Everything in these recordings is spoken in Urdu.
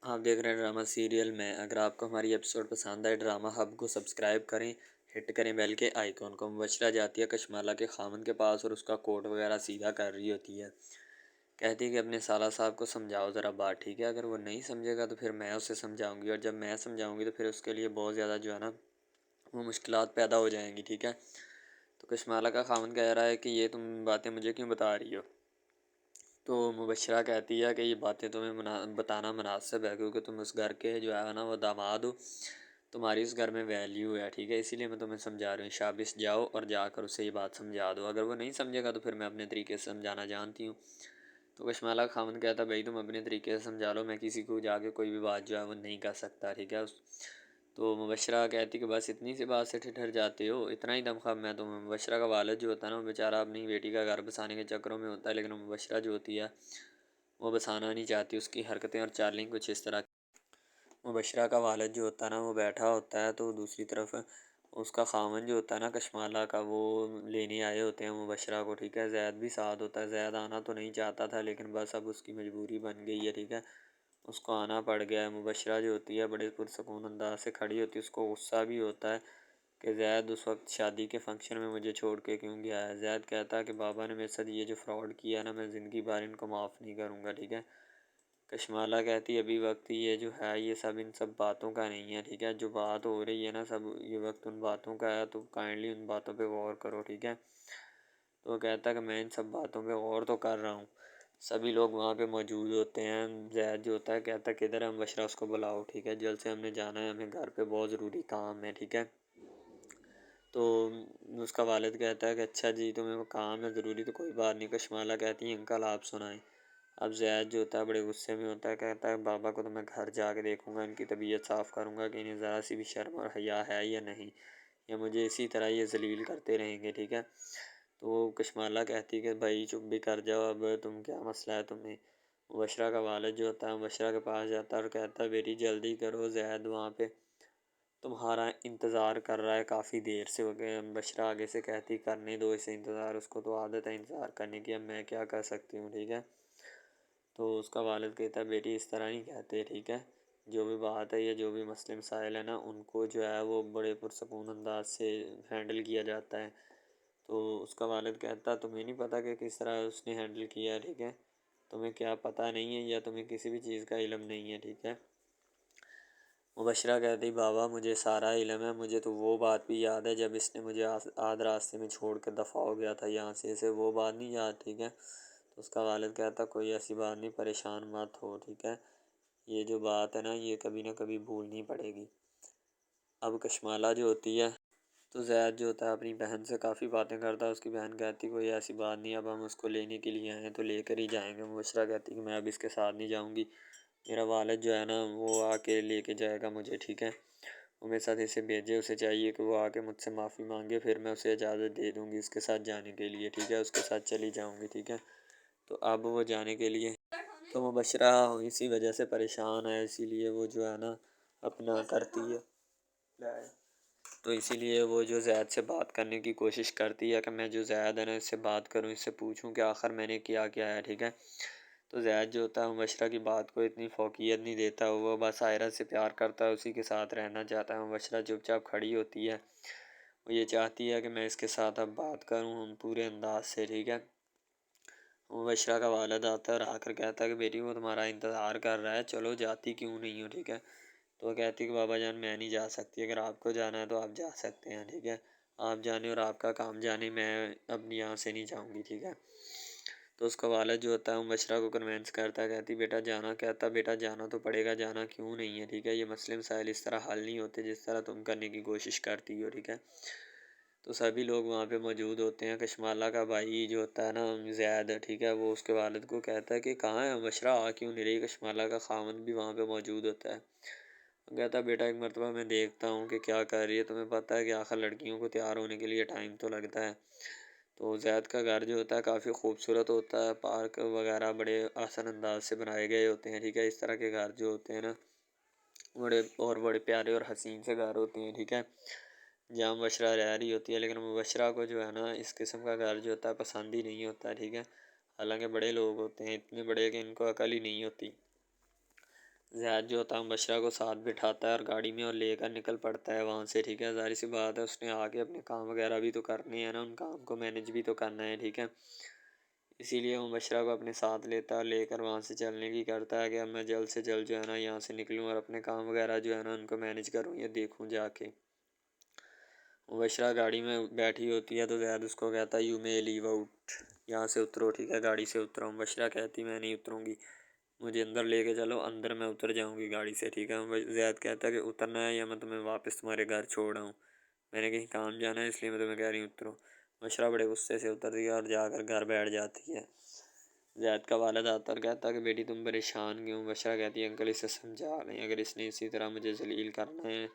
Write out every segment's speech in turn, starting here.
آپ دیکھ رہے ہیں ڈرامہ سیریل میں۔ اگر آپ کو ہماری ایپیسوڈ پسند آئے ڈرامہ ہب کو سبسکرائب کریں، ہٹ کریں بیل کے آئیکن کو۔ مبشرہ جاتی ہے کشمالہ کے خامن کے پاس اور اس کا کوٹ وغیرہ سیدھا کر رہی ہوتی ہے۔ کہتی ہے کہ اپنے سالہ صاحب کو سمجھاؤ ذرا بات، ٹھیک ہے؟ اگر وہ نہیں سمجھے گا تو پھر میں اسے سمجھاؤں گی، اور جب میں سمجھاؤں گی تو پھر اس کے لیے بہت زیادہ جو ہے نا وہ مشکلات پیدا ہو جائیں گی، ٹھیک ہے؟ تو کشمالہ کا خامن کہہ رہا ہے کہ یہ تم باتیں مجھے کیوں بتا رہی ہو؟ تو مبشرہ کہتی ہے کہ یہ باتیں تمہیں بتانا مناسب ہے، کیونکہ تم اس گھر کے جو ہے نا وہ داماد ہو، تمہاری اس گھر میں ویلیو ہے، ٹھیک ہے؟ اسی لیے میں تمہیں سمجھا رہی ہوں۔ شابش، جاؤ اور جا کر اسے یہ بات سمجھا دو، اگر وہ نہیں سمجھے گا تو پھر میں اپنے طریقے سے سمجھانا جانتی ہوں۔ تو کشمالہ کا خامن کہتا ہے بھائی تم اپنے طریقے سے سمجھا لو، میں کسی کو جا کے کوئی بھی بات جو ہے وہ نہیں کر سکتا، ٹھیک ہے؟ تو مبشرہ کہتی کہ بس اتنی سی بات سے ٹھٹر جاتے ہو، اتنا ہی دمخم میں تمہیں؟ مبشرہ کا والد جو ہوتا ہے نا وہ بیچارہ اپنی بیٹی کا گھر بسانے کے چکروں میں ہوتا ہے، لیکن مبشرہ جو ہوتی ہے وہ بسانا نہیں چاہتی، اس کی حرکتیں اور چالیں کچھ اس طرح۔ مبشرہ کا والد جو ہوتا ہے نا وہ بیٹھا ہوتا ہے، تو دوسری طرف اس کا خاوند جو ہوتا ہے نا کشمالہ کا، وہ لینے آئے ہوتے ہیں مبشرہ کو، ٹھیک ہے؟ زید بھی ساتھ ہوتا ہے۔ زید آنا تو نہیں چاہتا تھا لیکن بس اب اس کی مجبوری بن گئی ہے، ٹھیک ہے؟ اس کو آنا پڑ گیا ہے۔ مبشرہ جو ہوتی ہے بڑے پرسکون انداز سے کھڑی ہوتی ہے، اس کو غصہ بھی ہوتا ہے کہ زید اس وقت شادی کے فنکشن میں مجھے چھوڑ کے کیوں گیا ہے۔ زید کہتا ہے کہ بابا نے میرے ساتھ یہ جو فراڈ کیا ہے نا، میں زندگی بھر ان کو معاف نہیں کروں گا، ٹھیک ہے؟ کشمالہ کہتی ہے ابھی وقت یہ جو ہے یہ سب ان سب باتوں کا نہیں ہے، ٹھیک ہے؟ جو بات ہو رہی ہے نا سب یہ وقت ان باتوں کا ہے، تو کائنڈلی ان باتوں پہ غور کرو، ٹھیک ہے؟ تو وہ کہتا ہے کہ میں ان سب باتوں پہ غور تو کر رہا ہوں۔ سبھی لوگ وہاں پہ موجود ہوتے ہیں۔ زید جو ہوتا ہے کہتا ہے کدھر ہے مبشرہ، اس کو بلاؤ، ٹھیک ہے؟ جلد سے ہم نے جانا ہے، ہمیں گھر پہ بہت ضروری کام ہے، ٹھیک ہے؟ تو اس کا والد کہتا ہے کہ اچھا جی تمہیں وہ کام ہے ضروری، تو کوئی بات نہیں۔ کشمالہ کہتی ہیں انکل آپ سنائیں۔ اب زید جو ہوتا ہے بڑے غصے میں ہوتا ہے، کہتا ہے بابا کو تو میں گھر جا کے دیکھوں گا، ان کی طبیعت صاف کروں گا کہ انہیں ذرا سی بھی شرم اور حیا ہے یا نہیں، یا مجھے اسی طرح یہ ذلیل کرتے رہیں گے، ٹھیک ہے؟ تو کشمالہ کہتی کہ بھائی چپ بھی کر جاؤ، اب تم کیا مسئلہ ہے تمہیں؟ مبشرہ کا والد جو ہوتا ہے مبشرہ کے پاس جاتا ہے اور کہتا ہے بیٹی جلدی کرو، زید وہاں پہ تمہارا انتظار کر رہا ہے کافی دیر سے ہو گئے۔ مبشرہ آگے سے کہتی کرنے دو اسے انتظار، اس کو تو عادت ہے انتظار کرنے کی، اب میں کیا کر سکتی ہوں، ٹھیک ہے؟ تو اس کا والد کہتا ہے بیٹی اس طرح نہیں کہتے، ٹھیک ہے؟ جو بھی بات ہے یا جو بھی مسئلے مسائل ہیں نا ان کو جو ہے وہ بڑے پرسکون انداز سے ہینڈل کیا جاتا ہے۔ تو اس کا والد کہتا ہے تمہیں نہیں پتہ کہ کس طرح اس نے ہینڈل کیا ہے، ٹھیک ہے؟ تمہیں کیا پتہ نہیں ہے یا تمہیں کسی بھی چیز کا علم نہیں ہے، ٹھیک ہے؟ مبشرہ کہتی بابا مجھے سارا علم ہے، مجھے تو وہ بات بھی یاد ہے جب اس نے مجھے آدھ راستے میں چھوڑ کے دفع ہو گیا تھا یہاں سے، اسے وہ بات نہیں یاد، ٹھیک ہے؟ تو اس کا والد کہتا کوئی ایسی بات نہیں، پریشان مت ہو، ٹھیک ہے؟ یہ جو بات ہے نا یہ کبھی نہ کبھی بھولنی پڑے گی۔ اب کشمالہ جو ہوتی ہے تو زید جو ہوتا ہے اپنی بہن سے کافی باتیں کرتا ہے، اس کی بہن کہتی کوئی ایسی بات نہیں، اب ہم اس کو لینے کے لیے آئے ہیں تو لے کر ہی جائیں گے۔ مبشرہ کہتی کہ میں اب اس کے ساتھ نہیں جاؤں گی، میرا والد جو ہے نا وہ آ کے لے کے جائے گا مجھے، ٹھیک ہے؟ وہ میرے ساتھ اسے بھیجے، اسے چاہیے کہ وہ آ کے مجھ سے معافی مانگے، پھر میں اسے اجازت دے دوں گی اس کے ساتھ جانے کے لیے، ٹھیک ہے؟ اس کے ساتھ چلی جاؤں گی، ٹھیک ہے؟ تو اب وہ جانے کے لیے تو مبشرہ اسی وجہ سے پریشان ہے، اسی لیے وہ جو ہے نا اپنا کرتی ہے، تو اسی لیے وہ جو زید سے بات کرنے کی کوشش کرتی ہے کہ میں جو زید ہے نا اس سے بات کروں، اس سے پوچھوں کہ آخر میں نے کیا کیا ہے، ٹھیک ہے؟ تو زید جو ہوتا ہے مبشرہ کی بات کو اتنی فوقیت نہیں دیتا، وہ بس عائرہ سے پیار کرتا ہے، اسی کے ساتھ رہنا چاہتا ہے۔ مبشرہ چپ چاپ کھڑی ہوتی ہے، وہ یہ چاہتی ہے کہ میں اس کے ساتھ اب بات کروں پورے انداز سے، ٹھیک ہے؟ مبشرہ کا والد آتا ہے اور آ کر کہتا ہے کہ بیٹی وہ تمہارا انتظار کر رہا ہے، چلو جاتی کیوں نہیں ہو، ٹھیک ہے؟ تو وہ کہتی کہ بابا جان میں نہیں جا سکتی، اگر آپ کو جانا ہے تو آپ جا سکتے ہیں، ٹھیک ہے؟ آپ جانے اور آپ کا کام جانے، میں اب یہاں سے نہیں جاؤں گی، ٹھیک ہے؟ تو اس کا والد جو ہوتا ہے مبشرہ کو کنوینس کرتا ہے، کہتی بیٹا جانا، کہتا بیٹا جانا تو پڑے گا، جانا کیوں نہیں ہے، ٹھیک ہے؟ یہ مسئلے مسائل اس طرح حل نہیں ہوتے جس طرح تم کرنے کی کوشش کرتی ہو، ٹھیک ہے؟ تو سبھی لوگ وہاں پہ موجود ہوتے ہیں۔ کشمالہ کا بھائی جو ہوتا ہے نا زید، ٹھیک ہے، وہ اس کے والد کو کہتا ہے کہ کہاں ہے مبشرہ، آ کیوں نہیں رہی؟ کشمالہ کا خاوند بھی وہاں پہ موجود ہوتا ہے، وہ کہتا ہے بیٹا ایک مرتبہ میں دیکھتا ہوں کہ کیا کر رہی ہے، تمہیں پتہ ہے کہ آخر لڑکیوں کو تیار ہونے کے لیے ٹائم تو لگتا ہے۔ تو زید کا گھر جو ہوتا ہے کافی خوبصورت ہوتا ہے، پارک وغیرہ بڑے آسان انداز سے بنائے گئے ہوتے ہیں، ٹھیک ہے؟ اس طرح کے گھر جو ہوتے ہیں نا بڑے پیارے اور حسین سے گھر ہوتے ہیں، ٹھیک ہے؟ جہاں مبشرہ رہ رہی ہوتی ہے، لیکن مبشرہ کو جو ہے نا اس قسم کا گھر جو ہوتا ہے پسند ہی نہیں ہوتا، ٹھیک ہے؟ حالانکہ بڑے لوگ ہوتے ہیں اتنے بڑے کہ ان کو عقل ہی نہیں ہوتی۔ زید جو ہوتا ہے مبشرہ کو ساتھ بٹھاتا ہے اور گاڑی میں اور لے کر نکل پڑتا ہے وہاں سے، ٹھیک ہے۔ ظاہر سی بات ہے اس نے آگے اپنے کام وغیرہ بھی تو کرنے ہیں نا، ان کام کو مینیج بھی تو کرنا ہے، ٹھیک ہے۔ اسی لیے وہ مبشرہ کو اپنے ساتھ لیتا ہے، لے کر وہاں سے چلنے کی کرتا ہے کہ اب میں جلد سے جلد جو ہے نا یہاں سے نکلوں اور اپنے کام وغیرہ جو ہے نا ان کو مینیج کروں یا دیکھوں جا کے۔ مبشرہ گاڑی میں بیٹھی ہوتی ہے تو زید اس کو کہتا ہے یو مے لیو آؤٹ، یہاں سے اترو، ٹھیک ہے، گاڑی سے اترو۔ مبشرہ کہتی میں نہیں اتروں گی، مجھے اندر لے کے چلو، اندر میں اتر جاؤں گی گاڑی سے، ٹھیک ہے۔ زید کہتا ہے کہ اترنا ہے یا میں تمہیں واپس تمہارے گھر چھوڑ آؤں، میں نے کہیں کام جانا ہے اس لیے میں تمہیں کہہ رہی ہوں اترو۔ مبشرہ بڑے غصے سے اترتی ہے اور جا کر گھر بیٹھ جاتی ہے۔ زید کا والد آتا ہے اور کہتا ہے کہ بیٹی تم پریشان کیوں؟ مبشرہ کہتی ہے انکل اسے سمجھا لیں، اگر اس نے اسی طرح مجھے ذلیل کرنا ہے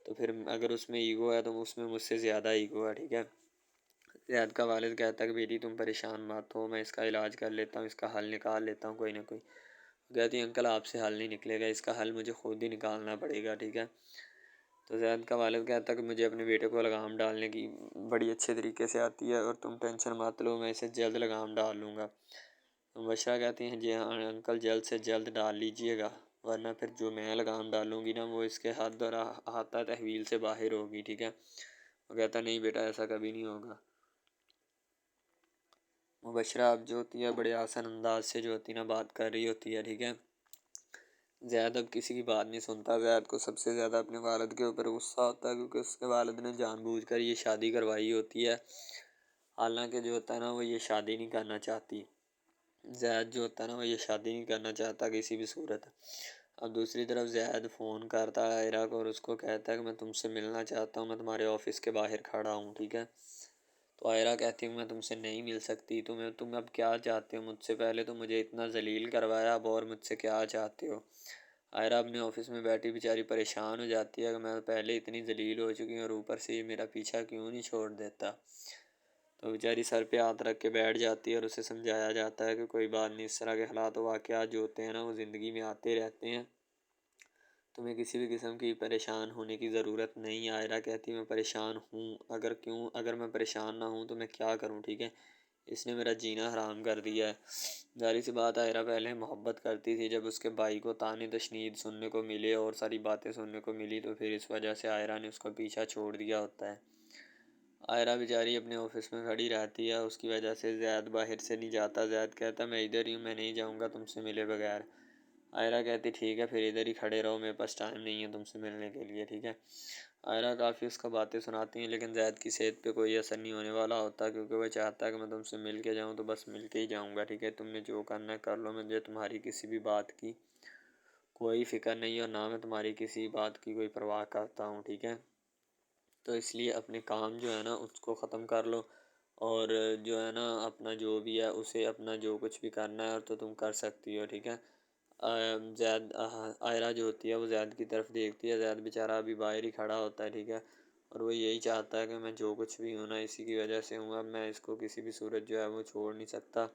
تو پھر اگر اس میں ایگو ہے تو اس میں مجھ سے زیادہ ایگو ہے، ٹھیک ہے۔ زید کا والد کہتا ہے کہ بیٹی تم پریشان مت ہو، میں اس کا علاج کر لیتا ہوں، اس کا حل نکال لیتا ہوں کوئی نہ کوئی۔ کہتی ہے انکل آپ سے حل نہیں نکلے گا، اس کا حل مجھے خود ہی نکالنا پڑے گا، ٹھیک ہے۔ تو زید کا والد کہتا ہے کہ مجھے اپنے بیٹے کو لگام ڈالنے کی بڑی اچھے طریقے سے آتی ہے اور تم ٹینشن مت لو، میں اسے جلد لگام ڈال لوں گا۔ مبشرہ کہتی ہیں جی ہاں انکل جلد سے جلد ڈال لیجئے گا، ورنہ پھر جو میں لگام ڈالوں گی نا وہ اس کے حد اور احاطہ تحویل سے باہر ہوگی، ٹھیک ہے۔ وہ کہتا نہیں بیٹا ایسا کبھی نہیں ہوگا۔ مبشرہ اب جو ہوتی ہے بڑے آسان انداز سے جو ہوتی ہے نا بات کر رہی ہوتی ہے، ٹھیک ہے۔ زید اب کسی کی بات نہیں سنتا، زید کو سب سے زیادہ اپنے والد کے اوپر غصہ ہوتا ہے کیونکہ اس کے والد نے جان بوجھ کر یہ شادی کروائی ہوتی ہے، حالانکہ جو ہوتا ہے نا وہ یہ شادی نہیں کرنا چاہتی۔ زید جو ہوتا ہے نا وہ یہ شادی نہیں کرنا چاہتا کسی بھی صورت۔ اب دوسری طرف زید فون کرتا ہے عائرہ کو اور اس کو کہتا ہے کہ میں تم سے ملنا چاہتا ہوں، میں تمہارے آفس کے باہر کھڑا ہوں، ٹھیک ہے۔ تو عائرہ کہتی ہوں میں تم سے نہیں مل سکتی، تم اب کیا چاہتے ہو مجھ سے؟ پہلے تو مجھے اتنا ذلیل کروایا، اب اور مجھ سے کیا چاہتے ہو؟ عائرہ اپنے آفس میں بیٹھی بیچاری پریشان ہو جاتی ہے کہ میں پہلے اتنی ذلیل ہو چکی ہوں اور اوپر سے یہ میرا پیچھا کیوں نہیں چھوڑ دیتا۔ تو بیچاری سر پہ ہاتھ رکھ کے بیٹھ جاتی ہے اور اسے سمجھایا جاتا ہے کہ کوئی بات نہیں، اس طرح کے حالات و واقعات جو ہوتے ہیں نا وہ زندگی میں آتے رہتے ہیں، تمہیں کسی بھی قسم کی پریشان ہونے کی ضرورت نہیں۔ عائرہ کہتی میں پریشان ہوں، اگر میں پریشان نہ ہوں تو میں کیا کروں، ٹھیک ہے، اس نے میرا جینا حرام کر دیا ہے۔ ظاہر سی بات عائرہ پہلے محبت کرتی تھی، جب اس کے بھائی کو طعنے تشنیع سننے کو ملے اور ساری باتیں سننے کو ملی تو پھر اس وجہ سے عائرہ نے اس کو پیچھا چھوڑ دیا ہوتا ہے۔ عائرہ بیچاری اپنے آفس میں کھڑی رہتی ہے، اس کی وجہ سے زید باہر سے نہیں جاتا۔ زید کہتا میں ادھر ہی ہوں، میں نہیں جاؤں گا تم سے ملے بغیر۔ عائرہ کہتی ٹھیک ہے پھر ادھر ہی کھڑے رہو، میرے پاس ٹائم نہیں ہے تم سے ملنے کے لیے، ٹھیک ہے۔ عائرہ کافی اس کو باتیں سناتی ہیں لیکن زید کی صحت پہ کوئی اثر نہیں ہونے والا ہوتا کیونکہ وہ چاہتا ہے کہ میں تم سے مل کے جاؤں تو بس مل کے ہی جاؤں گا، ٹھیک ہے، تم نے جو کرنا ہے کر لو، مجھے تمہاری کسی بھی بات کی کوئی فکر نہیں اور نہ میں تمہاری کسی بات کی کوئی پرواہ کرتا ہوں، ٹھیک ہے۔ تو اس لیے اپنے کام جو ہے نا اس کو ختم کر لو اور جو ہے نا اپنا جو بھی ہے اسے اپنا جو کچھ بھی کرنا ہے تو تم کر سکتی ہو، ٹھیک ہے۔ زید عائرہ جو ہوتی ہے وہ زید کی طرف دیکھتی ہے، زید بیچارہ ابھی باہر ہی کھڑا ہوتا ہے، ٹھیک ہے، اور وہ یہی چاہتا ہے کہ میں جو کچھ بھی ہوں نا اسی کی وجہ سے ہوں، اب میں اس کو کسی بھی صورت جو ہے وہ چھوڑ نہیں سکتا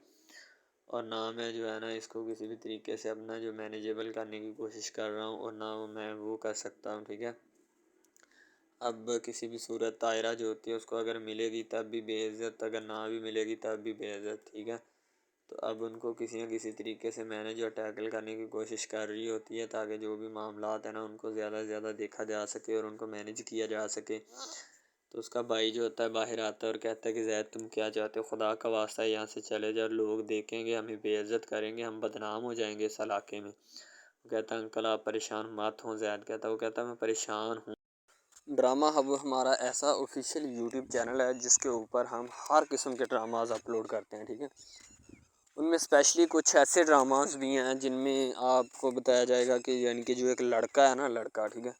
اور نہ میں جو ہے نا اس کو کسی بھی طریقے سے اپنا جو مینیجیبل کرنے کی کوشش کر رہا ہوں اور نہ میں وہ کر سکتا ہوں، ٹھیک ہے۔ اب کسی بھی صورت عائرہ جو ہوتی ہے اس کو اگر ملے گی تب بھی بے عزت، اگر نہ بھی ملے گی تب بھی بے عزت، ٹھیک ہے۔ تو اب ان کو کسی نہ کسی طریقے سے مینیج اور ٹیکل کرنے کی کوشش کر رہی ہوتی ہے تاکہ جو بھی معاملات ہیں نا ان کو زیادہ سے زیادہ دیکھا جا سکے اور ان کو مینیج کیا جا سکے۔ تو اس کا بھائی جو ہوتا ہے باہر آتا ہے اور کہتا ہے کہ زید تم کیا چاہتے ہو؟ خدا کا واسطہ یہاں سے چلے جاؤ، لوگ دیکھیں گے ہمیں بے عزت کریں گے، ہم بدنام ہو جائیں گے اس علاقے میں۔ وہ کہتا ہے انکل آپ پریشان مت ہوں، زید کہتا ہے، وہ کہتا ہے میں پریشان ہوں۔ ڈرامہ ہب ہمارا ایسا آفیشیل یوٹیوب چینل ہے جس کے اوپر ہم ہر قسم کے ڈراماز اپلوڈ کرتے ہیں، ٹھیک ہے۔ ان میں اسپیشلی کچھ ایسے ڈراماز بھی ہیں جن میں آپ کو بتایا جائے گا کہ یعنی کہ جو ایک لڑکا ہے نا، لڑکا، ٹھیک ہے،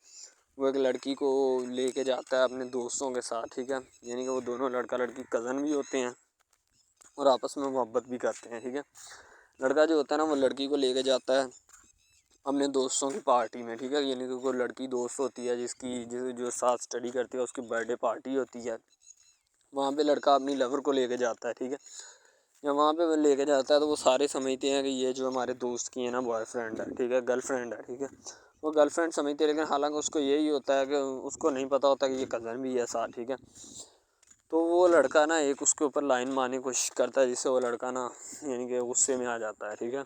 وہ ایک لڑکی کو لے کے جاتا ہے اپنے دوستوں کے ساتھ، ٹھیک ہے، یعنی کہ وہ دونوں لڑکا لڑکی کزن بھی ہوتے ہیں اور آپس میں محبت بھی کرتے ہیں، ٹھیک ہے۔ لڑکا جو ہوتا ہے نا وہ لڑکی کو لے کے جاتا ہے اپنے دوستوں کی پارٹی میں، ٹھیک ہے، یعنی کہ کوئی لڑکی دوست ہوتی ہے جو ساتھ اسٹڈی کرتی ہے، اس کی برتھ ڈے پارٹی ہوتی ہے، وہاں پہ لڑکا اپنی لور کو لے کے جاتا ہے، ٹھیک ہے۔ جب وہاں پہ وہ لے کے جاتا ہے تو وہ سارے سمجھتے ہیں کہ یہ جو ہمارے دوست کی ہے نا بوائے فرینڈ ہے، ٹھیک ہے، گرل فرینڈ ہے، ٹھیک ہے، وہ گرل فرینڈ سمجھتے ہیں لیکن حالانکہ اس کو یہی ہوتا ہے کہ اس کو نہیں پتہ ہوتا کہ یہ کزن بھی ہے ساتھ، ٹھیک ہے۔ تو وہ لڑکا نا ایک اس کے اوپر لائن مارنے کی کوشش کرتا ہے جس سے وہ لڑکا نا یعنی کہ غصے میں آ جاتا ہے، ٹھیک ہے،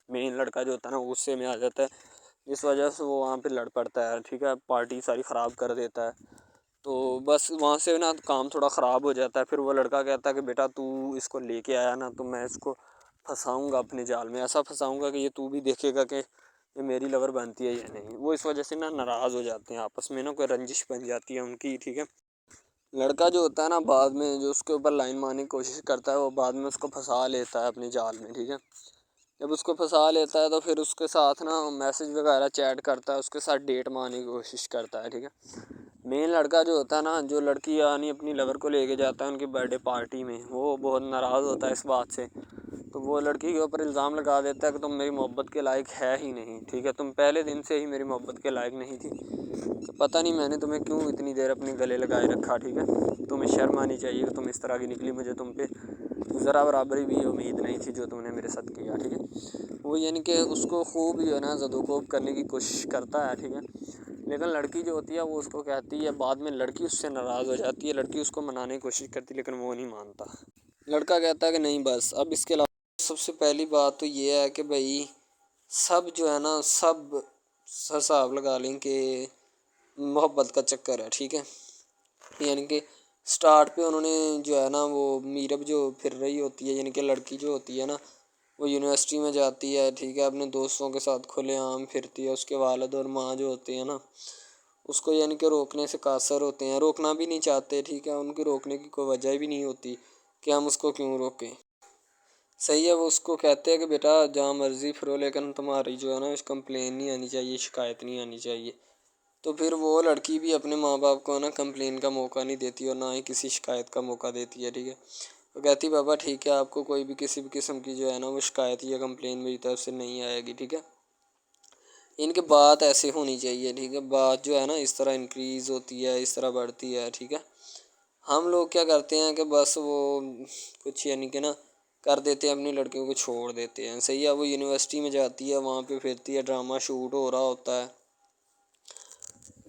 مین لڑکا جو ہوتا ہے نا وہ غصے میں آ جاتا ہے اس وجہ سے وہ وہاں پہ لڑ پڑتا ہے، ٹھیک ہے، پارٹی ساری خراب کر دیتا ہے۔ تو بس وہاں سے نا کام تھوڑا خراب ہو جاتا ہے۔ پھر وہ لڑکا کہتا ہے کہ بیٹا تو اس کو لے کے آیا نا، تو میں اس کو پھنساؤں گا اپنے جال میں، ایسا پھنساؤں گا کہ یہ تو بھی دیکھے گا کہ یہ میری لور بنتی ہے یا نہیں۔ وہ اس وجہ سے نا ناراض ہو جاتے ہیں آپس میں، نا کوئی رنجش بن جاتی ہے ان کی، ٹھیک ہے۔ لڑکا جو ہوتا ہے نا بعد میں جو اس کے اوپر لائن مارنے کی کوشش کرتا ہے، وہ بعد میں اس کو پھنسا لیتا ہے اپنے جال میں، ٹھیک ہے۔ جب اس کو پھنسا لیتا ہے تو پھر اس کے ساتھ نا میسج وغیرہ چیٹ کرتا ہے، اس کے ساتھ ڈیٹ مارنے کی کوشش کرتا ہے، ٹھیک ہے۔ مین لڑکا جو ہوتا ہے نا، جو لڑکی یعنی اپنی لور کو لے کے جاتا ہے ان کی برتھ ڈے پارٹی میں، وہ بہت ناراض ہوتا ہے اس بات سے۔ تو وہ لڑکی کے اوپر الزام لگا دیتا ہے کہ تم میری محبت کے لائق ہے ہی نہیں، ٹھیک ہے، تم پہلے دن سے ہی میری محبت کے لائق نہیں تھی، تو پتہ نہیں میں نے تمہیں کیوں اتنی دیر اپنے گلے لگائے رکھا، ٹھیک ہے۔ تمہیں شرم آنی چاہیے کہ تم اس طرح کی نکلی، مجھے تم پہ ذرا برابری بھی امید نہیں تھی جو تم نے میرے ساتھ کیا، ٹھیک ہے۔ وہ یعنی کہ اس کو خوب جو ہے نا زد و کوب کرنے کی کوشش کرتا ہے، ٹھیک ہے۔ لیکن لڑکی جو ہوتی ہے وہ اس کو کہتی ہے، بعد میں لڑکی اس سے ناراض ہو جاتی ہے، لڑکی اس کو منانے کی کوشش کرتی ہے لیکن وہ نہیں مانتا۔ لڑکا کہتا ہے کہ نہیں بس اب اس کے علاوہ سب سے پہلی بات تو یہ ہے کہ بھائی سب جو ہے نا سب حساب لگا لیں کہ محبت کا چکر ہے، ٹھیک ہے۔ یعنی کہ سٹارٹ پہ انہوں نے جو ہے نا وہ میرب جو پھر رہی ہوتی ہے، یعنی کہ لڑکی جو ہوتی ہے نا وہ یونیورسٹی میں جاتی ہے، ٹھیک ہے، اپنے دوستوں کے ساتھ کھلے عام پھرتی ہے، اس کے والد اور ماں جو ہوتے ہیں نا اس کو یعنی کہ روکنے سے قاصر ہوتے ہیں، روکنا بھی نہیں چاہتے، ٹھیک ہے، ان کی روکنے کی کوئی وجہ بھی نہیں ہوتی کہ ہم اس کو کیوں روکیں، صحیح ہے۔ وہ اس کو کہتے ہیں کہ بیٹا جہاں مرضی پھرو لیکن تمہاری جو ہے نا کمپلین نہیں آنی چاہیے، شکایت نہیں آنی چاہیے۔ تو پھر وہ لڑکی بھی اپنے ماں باپ کو نا کمپلین کا موقع نہیں دیتی اور نہ ہی کسی شکایت کا موقع دیتی ہے، ٹھیک ہے۔ وہ کہتی بابا ٹھیک ہے، آپ کو کوئی بھی کسی بھی قسم کی جو ہے نا وہ شکایت یا کمپلین میری طرف سے نہیں آئے گی، ٹھیک ہے۔ ان کی بات ایسے ہونی چاہیے، ٹھیک ہے، بات جو ہے نا اس طرح انکریز ہوتی ہے، اس طرح بڑھتی ہے، ٹھیک ہے۔ ہم لوگ کیا کرتے ہیں کہ بس وہ کچھ یعنی کہ نا کر دیتے ہیں، اپنی لڑکیوں کو چھوڑ دیتے ہیں، صحیح ہے۔ وہ یونیورسٹی میں جاتی ہے، وہاں پہ پھرتی ہے، ڈرامہ شوٹ ہو رہا ہوتا ہے،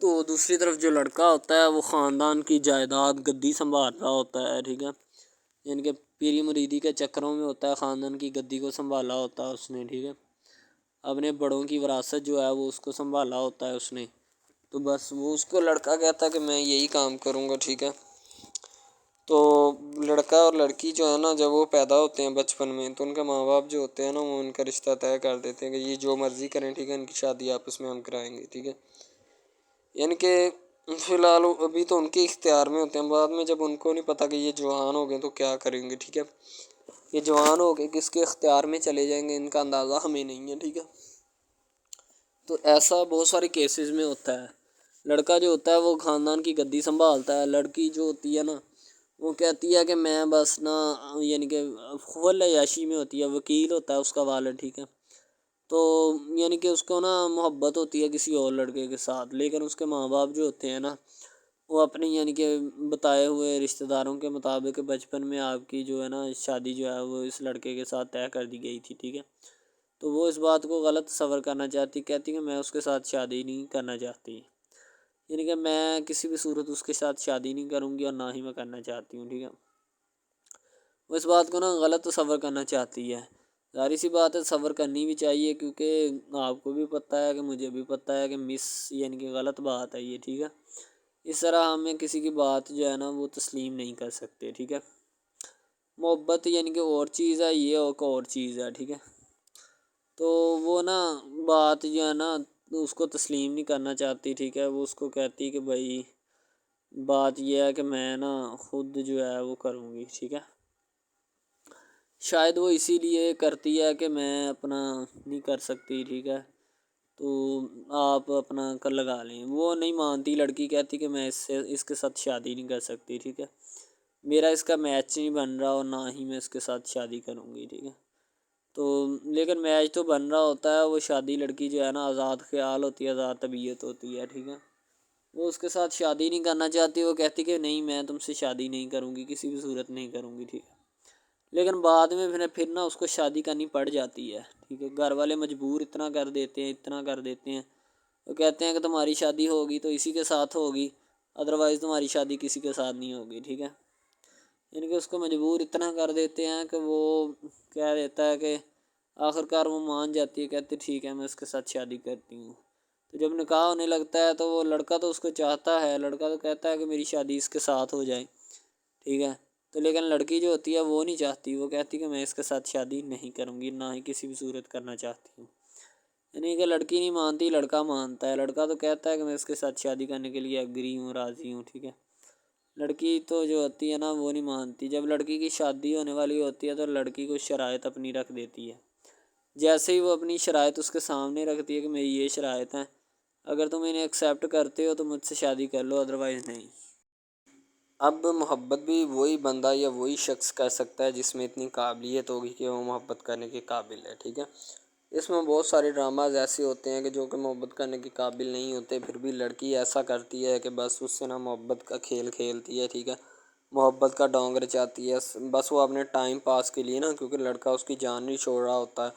تو دوسری طرف جو لڑکا ہوتا ہے وہ خاندان کی جائیداد گدی سنبھال رہا ہوتا ہے، ٹھیک ہے، یعنی کہ پیری مریدی کے چکروں میں ہوتا ہے، خاندان کی گدی کو سنبھالا ہوتا ہے اس نے، ٹھیک ہے، اپنے بڑوں کی وراثت جو ہے وہ اس کو سنبھالا ہوتا ہے اس نے۔ تو بس وہ اس کو لڑکا کہتا ہے کہ میں یہی کام کروں گا، ٹھیک ہے۔ تو لڑکا اور لڑکی جو ہے نا جب وہ پیدا ہوتے ہیں بچپن میں تو ان کے ماں باپ جو ہوتے ہیں نا وہ ان کا رشتہ طے کر دیتے ہیں کہ یہ جو مرضی کریں، ٹھیک ہے، ان کی شادی آپس میں ہم کرائیں گے، ٹھیک ہے۔ یعنی کہ فی الحال ابھی تو ان کے اختیار میں ہوتے ہیں، بعد میں جب ان کو نہیں پتہ کہ یہ جوان ہو گئے تو کیا کریں گے، ٹھیک ہے، یہ جوان ہو کے کس کے اختیار میں چلے جائیں گے ان کا اندازہ ہمیں نہیں ہے، ٹھیک ہے۔ تو ایسا بہت سارے کیسز میں ہوتا ہے۔ لڑکا جو ہوتا ہے وہ خاندان کی گدی سنبھالتا ہے، لڑکی جو ہوتی ہے نا وہ کہتی ہے کہ میں بس نا یعنی کہ فل عیاشی میں ہوتی ہے، وکیل ہوتا ہے اس کا والد، ٹھیک ہے، تو یعنی کہ اس کو نا محبت ہوتی ہے کسی اور لڑکے کے ساتھ، لیکن اس کے ماں باپ جو ہوتے ہیں نا وہ اپنی یعنی کہ بتائے ہوئے رشتہ داروں کے مطابق بچپن میں آپ کی جو ہے نا شادی جو ہے وہ اس لڑکے کے ساتھ طے کر دی گئی تھی، ٹھیک ہے۔ تو وہ اس بات کو غلط تصور کرنا چاہتی، کہتی کہ میں اس کے ساتھ شادی نہیں کرنا چاہتی، یعنی کہ میں کسی بھی صورت اس کے ساتھ شادی نہیں کروں گی اور نہ ہی میں کرنا چاہتی ہوں، ٹھیک ہے۔ وہ اس بات کو نا غلط تصور کرنا چاہتی ہے، ظاہر سی بات ہے تصور کرنی بھی چاہیے کیونکہ آپ کو بھی پتہ ہے کہ مجھے بھی پتہ ہے کہ یعنی کہ غلط بات ہے یہ، ٹھیک ہے۔ اس طرح ہمیں کسی کی بات جو ہے نا وہ تسلیم نہیں کر سکتے، ٹھیک ہے۔ محبت یعنی کہ اور چیز ہے، یہ اور چیز ہے، ٹھیک ہے۔ تو وہ نا بات جو ہے نا اس کو تسلیم نہیں کرنا چاہتی، ٹھیک ہے، وہ اس کو کہتی کہ بھائی بات یہ ہے کہ میں نا خود جو ہے وہ کروں گی، ٹھیک ہے۔ شاید وہ اسی لیے کرتی ہے کہ میں اپنا نہیں کر سکتی، ٹھیک ہے، تو آپ اپنا کر لگا لیں، وہ نہیں مانتی، لڑکی کہتی کہ میں اس کے ساتھ شادی نہیں کر سکتی، ٹھیک ہے، میرا اس کا میچ نہیں بن رہا اور نہ ہی میں اس کے ساتھ شادی کروں گی، ٹھیک ہے۔ تو لیکن میچ تو بن رہا ہوتا ہے، وہ شادی لڑکی جو ہے نا آزاد خیال ہوتی ہے، آزاد طبیعت ہوتی ہے، ٹھیک ہے، وہ اس کے ساتھ شادی نہیں کرنا چاہتی، وہ کہتی کہ نہیں میں تم سے شادی نہیں کروں گی، کسی بھی صورت نہیں کروں گی، ٹھیک ہے۔ لیکن بعد میں پھر نا اس کو شادی کرنی پڑ جاتی ہے، ٹھیک ہے، گھر والے مجبور اتنا کر دیتے ہیں، وہ کہتے ہیں کہ تمہاری شادی ہوگی تو اسی کے ساتھ ہوگی، ادروائز تمہاری شادی کسی کے ساتھ نہیں ہوگی، ٹھیک ہے۔ یعنی کہ اس کو مجبور اتنا کر دیتے ہیں کہ وہ کہہ دیتا ہے کہ آخر کار وہ مان جاتی ہے، کہتے ٹھیک ہے میں اس کے ساتھ شادی کرتی ہوں۔ تو جب نکاح ہونے لگتا ہے تو وہ لڑکا تو اس کو چاہتا ہے، لڑکا تو کہتا ہے کہ میری شادی اس کے ساتھ ہو جائے، ٹھیک ہے، تو لیکن لڑکی جو ہوتی ہے وہ نہیں چاہتی، وہ کہتی کہ میں اس کے ساتھ شادی نہیں کروں گی، نہ ہی کسی بھی صورت کرنا چاہتی ہوں۔ یعنی کہ لڑکی نہیں مانتی، لڑکا مانتا ہے، لڑکا تو کہتا ہے کہ میں اس کے ساتھ شادی کرنے کے لیے ایگری ہوں، راضی ہوں، ٹھیک ہے۔ لڑکی تو جو ہوتی ہے نا وہ نہیں مانتی، جب لڑکی کی شادی ہونے والی ہوتی ہے تو لڑکی کو شرائط اپنی رکھ دیتی ہے، جیسے ہی وہ اپنی شرائط اس کے سامنے رکھتی ہے کہ میری یہ شرائط ہیں، اگر تم انہیں ایکسیپٹ کرتے ہو تو مجھ سے شادی کر لو، ادروائز نہیں۔ اب محبت بھی وہی بندہ یا وہی شخص کر سکتا ہے جس میں اتنی قابلیت ہوگی کہ وہ محبت کرنے کے قابل ہے، ٹھیک ہے۔ اس میں بہت سارے ڈراماز ایسے ہوتے ہیں کہ جو کہ محبت کرنے کے قابل نہیں ہوتے، پھر بھی لڑکی ایسا کرتی ہے کہ بس اس سے نا محبت کا کھیل کھیلتی ہے، ٹھیک ہے، محبت کا ڈونگ رچاتی ہے، بس وہ اپنے ٹائم پاس کے لیے نا، کیونکہ لڑکا اس کی جان نہیں چھوڑ رہا ہوتا ہے،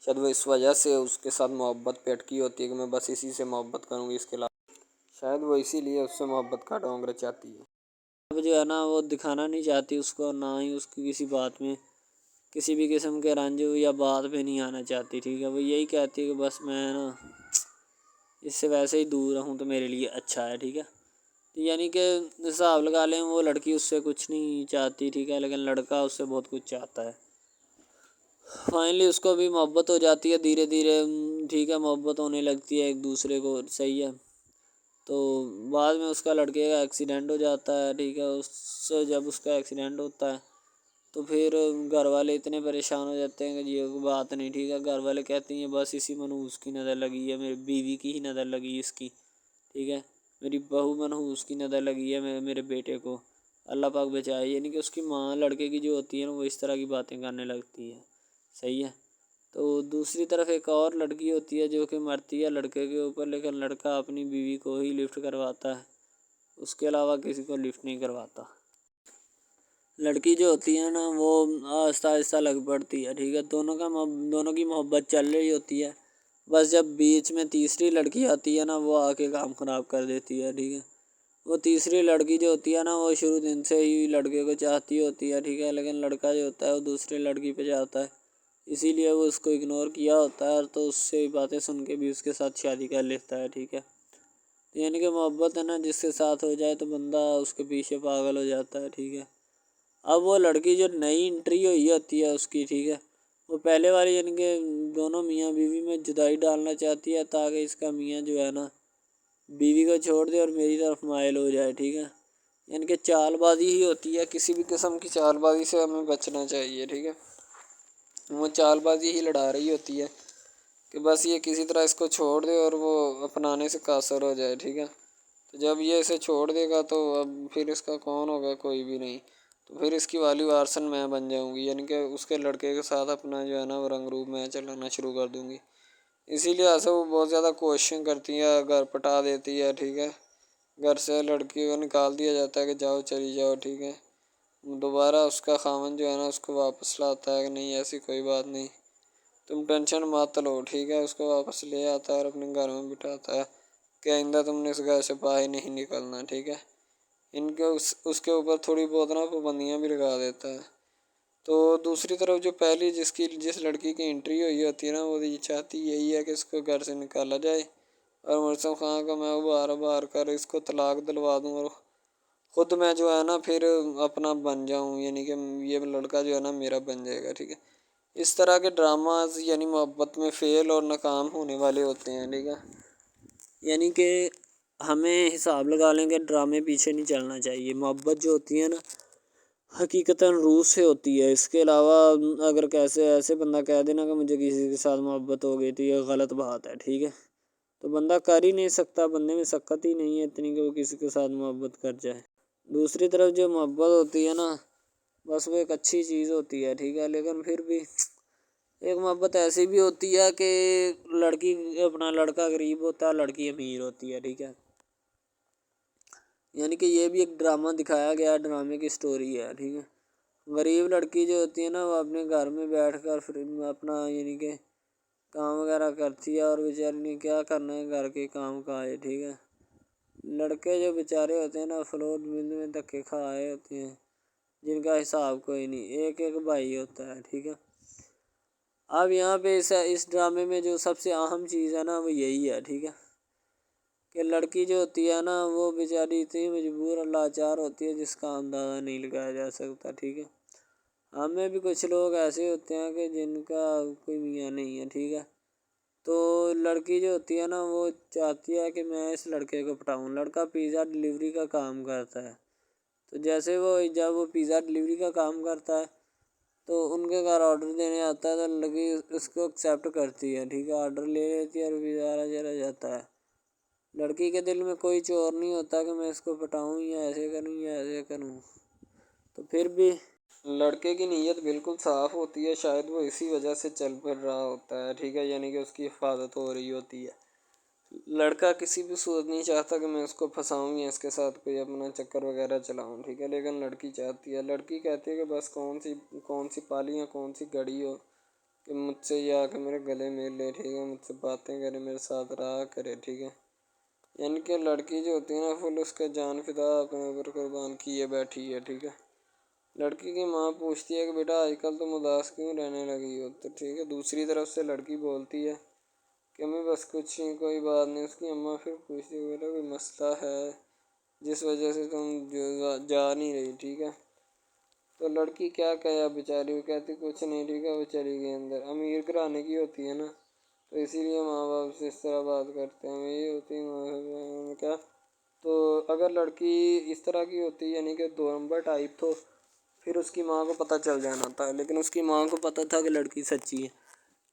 شاید وہ اس وجہ سے اس کے ساتھ محبت پہ اٹکی ہوتی ہے کہ میں بس اسی سے محبت کروں گی، اس کے علاوہ شاید وہ اسی لیے اس سے محبت کا ڈونگ رچاتی ہے۔ اب جو ہے نا وہ دکھانا نہیں چاہتی اس کو، نہ ہی اس کی کسی بات میں کسی بھی قسم کے رنج یا بات پہ نہیں آنا چاہتی، ٹھیک ہے، وہ یہی کہتی ہے کہ بس میں نا اس سے ویسے ہی دور رہوں تو میرے لیے اچھا ہے، ٹھیک ہے۔ یعنی کہ حساب لگا لیں وہ لڑکی اس سے کچھ نہیں چاہتی، ٹھیک ہے، لیکن لڑکا اس سے بہت کچھ چاہتا ہے۔ فائنلی اس کو بھی محبت ہو جاتی ہے دھیرے دھیرے، ٹھیک ہے، محبت ہونے لگتی ہے ایک دوسرے کو، صحیح ہے۔ تو بعد میں اس کا لڑکے کا ایکسیڈنٹ ہو جاتا ہے، ٹھیک ہے، اس سے جب اس کا ایکسیڈنٹ ہوتا ہے تو پھر گھر والے اتنے پریشان ہو جاتے ہیں کہ یہ بات نہیں، ٹھیک ہے، گھر والے کہتے ہیں بس اسی منحوس کی نظر لگی ہے، میری بیوی کی ہی نظر لگی اس کی، ٹھیک ہے، میری بہو منحوس کی نظر لگی ہے میرے بیٹے کو، اللہ پاک بچائے۔ یعنی کہ اس کی ماں لڑکے کی جو ہوتی ہے نا وہ اس طرح کی باتیں کرنے لگتی ہے، صحیح ہے۔ تو دوسری طرف ایک اور لڑکی ہوتی ہے جو کہ مرتی ہے لڑکے کے اوپر، لیکن لڑکا اپنی بیوی کو ہی لفٹ کرواتا ہے، اس کے علاوہ کسی کو لفٹ نہیں کرواتا۔ لڑکی جو ہوتی ہے نا وہ آہستہ آہستہ لگ پڑتی ہے، ٹھیک ہے، دونوں کی محبت چل رہی ہوتی ہے، بس جب بیچ میں تیسری لڑکی آتی ہے نا وہ آ کے کام خراب کر دیتی ہے، ٹھیک ہے۔ وہ تیسری لڑکی جو ہوتی ہے نا وہ شروع دن سے ہی لڑکے کو چاہتی ہوتی ہے، ٹھیک ہے، لیکن لڑکا جو ہوتا ہے وہ دوسرے لڑکی پہ جاتا ہے، اسی لیے وہ اس کو اگنور کیا ہوتا ہے، تو اس سے باتیں سن کے بھی اس کے ساتھ شادی کر لیتا ہے، ٹھیک ہے۔ یعنی کہ محبت ہے نا جس کے ساتھ ہو جائے تو بندہ اس کے پیچھے پاگل ہو جاتا ہے، ٹھیک ہے۔ اب وہ لڑکی جو نئی انٹری ہوئی ہوتی ہے اس کی، ٹھیک ہے، وہ پہلے والی یعنی کہ دونوں میاں بیوی میں جدائی ڈالنا چاہتی ہے تاکہ اس کا میاں جو ہے نا بیوی کو چھوڑ دے اور میری طرف مائل ہو جائے، ٹھیک ہے، یعنی کہ چال بازی ہی ہوتی ہے، کسی بھی قسم کی چال بازی سے ہمیں بچنا چاہیے، ٹھیک ہے۔ وہ چال بازی ہی لڑا رہی ہوتی ہے کہ بس یہ کسی طرح اس کو چھوڑ دے اور وہ اپنانے سے قاصر ہو جائے، ٹھیک ہے۔ تو جب یہ اسے چھوڑ دے گا تو اب پھر اس کا کون ہوگا، کوئی بھی نہیں، تو پھر اس کی والی وارثن میں بن جاؤں گی، یعنی کہ اس کے لڑکے کے ساتھ اپنا جو ہے نا وہ رنگ روپ میں چلانا شروع کر دوں گی۔ اسی لیے ایسے وہ بہت زیادہ کوششیں کرتی ہے، گھر پٹا دیتی ہے، ٹھیک ہے، گھر سے لڑکی کو نکال دیا جاتا ہے کہ جاؤ چلی جاؤ، ٹھیک ہے۔ دوبارہ اس کا خاوند جو ہے نا اس کو واپس لاتا ہے کہ نہیں ایسی کوئی بات نہیں، تم ٹینشن مت لو، ٹھیک ہے، اس کو واپس لے آتا ہے اور اپنے گھر میں بٹھاتا ہے کہ آئندہ تم نے اس گھر سے باہر نہیں نکلنا، ٹھیک ہے۔ ان کے اس کے اوپر تھوڑی بہت نا پابندیاں بھی لگا دیتا ہے۔ تو دوسری طرف جو پہلی جس لڑکی کی انٹری ہوئی ہوتی ہے نا وہ یہ چاہتی یہی ہے کہ اس کو گھر سے نکالا جائے اور مرسم خان کا میں بار بار کر اس کو طلاق دلوا دوں اور خود میں جو ہے نا پھر اپنا بن جاؤں، یعنی کہ یہ لڑکا جو ہے نا میرا بن جائے گا، ٹھیک ہے۔ اس طرح کے ڈراماز یعنی محبت میں فیل اور ناکام ہونے والے ہوتے ہیں، ٹھیک ہے۔ یعنی کہ ہمیں حساب لگا لیں کہ ڈرامے پیچھے نہیں چلنا چاہیے، محبت جو ہوتی ہے نا حقیقتاً روح سے ہوتی ہے، اس کے علاوہ اگر کیسے ایسے بندہ کہہ دینا کہ مجھے کسی کے ساتھ محبت ہو گئی تو یہ غلط بات ہے، ٹھیک ہے، تو بندہ کر ہی نہیں سکتا، بندے میں سکت ہی نہیں ہے اتنی کہ وہ کسی کے ساتھ محبت کر جائے۔ دوسری طرف جو محبت ہوتی ہے نا بس وہ ایک اچھی چیز ہوتی ہے، ٹھیک ہے، لیکن پھر بھی ایک محبت ایسی بھی ہوتی ہے کہ لڑکا غریب ہوتا ہے، لڑکی امیر ہوتی ہے، ٹھیک ہے۔ یعنی کہ یہ بھی ایک ڈرامہ دکھایا گیا، ڈرامے کی سٹوری ہے، ٹھیک ہے۔ غریب لڑکی جو ہوتی ہے نا وہ اپنے گھر میں بیٹھ کر پھر اپنا یعنی کہ کام وغیرہ کرتی ہے اور بیچاری نے کیا کرنا ہے گھر کے کام کاج، ٹھیک ہے۔ لڑکے جو بیچارے ہوتے ہیں نا فلوٹ مل میں دھکے کھائے ہوتے ہیں جن کا حساب کوئی نہیں، ایک ایک بھائی ہوتا ہے، ٹھیک ہے۔ اب یہاں پہ اس ڈرامے میں جو سب سے اہم چیز ہے نا وہ یہی ہے، ٹھیک ہے، کہ لڑکی جو ہوتی ہے نا وہ بیچاری اتنی مجبور اور لاچار ہوتی ہے جس کا اندازہ نہیں لگایا جا سکتا، ٹھیک ہے۔ ہمیں بھی کچھ لوگ ایسے ہوتے ہیں کہ جن کا کوئی میاں نہیں ہے، ٹھیک ہے۔ تو لڑکی جو ہوتی ہے نا وہ چاہتی ہے کہ میں اس لڑکے کو پٹاؤں۔ لڑکا پیزا ڈلیوری کا کام کرتا ہے، تو جیسے جب وہ پیزا ڈلیوری کا کام کرتا ہے تو ان کے گھر آرڈر دینے آتا ہے، تو لڑکی اس کو ایکسیپٹ کرتی ہے، ٹھیک ہے، آرڈر لے لیتی ہے اور پیزا چلا جاتا ہے۔ لڑکی کے دل میں کوئی چور نہیں ہوتا کہ میں اس کو پٹاؤں یا ایسے کروں یا ایسے کروں، تو پھر بھی لڑکے کی نیت بالکل صاف ہوتی ہے، شاید وہ اسی وجہ سے چل پھر رہا ہوتا ہے، ٹھیک ہے، یعنی کہ اس کی حفاظت ہو رہی ہوتی ہے۔ لڑکا کسی بھی صورت نہیں چاہتا کہ میں اس کو پھنساؤں یا اس کے ساتھ کوئی اپنا چکر وغیرہ چلاؤں، ٹھیک ہے، لیکن لڑکی چاہتی ہے، لڑکی کہتی ہے کہ بس کون سی پالی یا کون سی گڑی ہو کہ مجھ سے یا کہ میرے گلے مل لے، ٹھیک ہے، مجھ سے باتیں کرے، میرے ساتھ رہا کرے، ٹھیک ہے۔ یعنی کہ لڑکی جو ہوتی ہے نا فل اس کا جان فدا اپنے اوپر قربان کیے بیٹھی ہے، ٹھیک ہے۔ لڑکی کی ماں پوچھتی ہے کہ بیٹا آج کل تم اداس کیوں رہنے لگی ہو، تو ٹھیک ہے، دوسری طرف سے لڑکی بولتی ہے کہ میں بس کچھ نہیں، کوئی بات نہیں۔ اس کی اماں پھر پوچھتی ہے بیٹا کوئی مسئلہ ہے جس وجہ سے تم جا نہیں رہی، ٹھیک ہے۔ تو لڑکی کیا کہے بیچاری، وہ کہتی کچھ نہیں، ٹھیک ہے، وہ چلی گئی اندر۔ امیر گھرانے کی ہوتی ہے نا تو اسی لیے ماں باپ سے اس طرح بات کرتے ہیں، یہی ہوتی ہے ماں کیا۔ تو اگر لڑکی اس طرح کی ہوتی یعنی کہ دو نمبر ٹائپ، تو پھر اس کی ماں کو پتہ چل جانا تھا، لیکن اس کی ماں کو پتہ تھا کہ لڑکی سچی ہے۔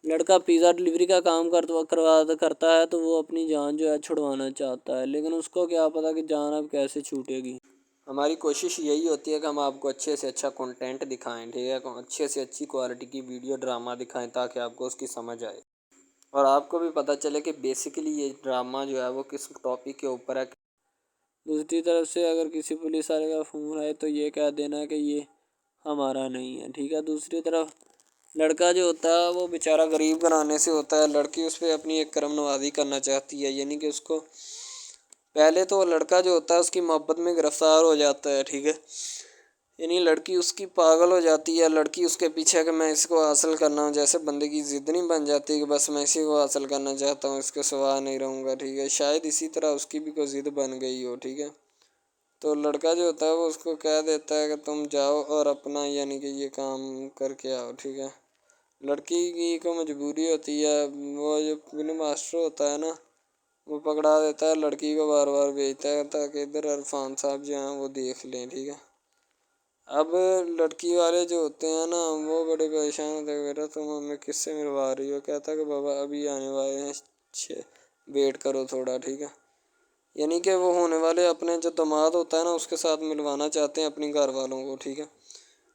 لڑکا پیزا ڈلیوری کا کام کرتا ہے تو وہ اپنی جان جو ہے چھڑوانا چاہتا ہے، لیکن اس کو کیا پتہ کہ جان اب کیسے چھوٹے گی۔ ہماری کوشش یہی ہوتی ہے کہ ہم آپ کو اچھے سے اچھا کنٹینٹ دکھائیں، ٹھیک ہے، اچھے سے اچھی کوالٹی کی ویڈیو ڈرامہ دکھائیں تاکہ آپ کو اس کی سمجھ آئے اور آپ کو بھی پتہ چلے کہ بیسیکلی یہ ڈرامہ جو ہے وہ کس ٹاپک کے اوپر ہے۔ دوسری طرف سے اگر کسی پولیس والے کا فون آئے تو یہ کہہ دینا کہ یہ ہمارا نہیں ہے، ٹھیک ہے۔ دوسری طرف لڑکا جو ہوتا ہے وہ بیچارہ غریب گھرانے سے ہوتا ہے، لڑکی اس پہ اپنی ایک کرم نوازی کرنا چاہتی ہے، یعنی کہ اس کو پہلے تو لڑکا جو ہوتا ہے اس کی محبت میں گرفتار ہو جاتا ہے، ٹھیک ہے، یعنی لڑکی اس کی پاگل ہو جاتی ہے، لڑکی اس کے پیچھے کہ میں اس کو حاصل کرنا ہوں، جیسے بندے کی ضد نہیں بن جاتی کہ بس میں اسی کو حاصل کرنا چاہتا ہوں، اس کے سوا نہیں رہوں گا، ٹھیک ہے، شاید اسی طرح اس کی بھی کوئی ضد بن گئی ہو، ٹھیک ہے۔ تو لڑکا جو ہوتا ہے وہ اس کو کہہ دیتا ہے کہ تم جاؤ اور اپنا یعنی کہ یہ کام کر کے آؤ، ٹھیک ہے۔ لڑکی کی کو مجبوری ہوتی ہے، وہ جو فلم ماسٹر ہوتا ہے نا وہ پکڑا دیتا ہے لڑکی کو، بار بار بھیجتا ہے تاکہ ادھر عرفان صاحب جو ہیں وہ دیکھ لیں، ٹھیک ہے۔ اب لڑکی والے جو ہوتے ہیں نا وہ بڑے پریشان ہوتے ہیں، بیٹا تم ہمیں کس سے ملوا رہی ہو، کہتا ہے کہ بابا ابھی آنے والے ہیں، ویٹ کرو تھوڑا، ٹھیک ہے۔ یعنی کہ وہ ہونے والے اپنے جو داماد ہوتا ہے نا اس کے ساتھ ملوانا چاہتے ہیں اپنی گھر والوں کو، ٹھیک ہے۔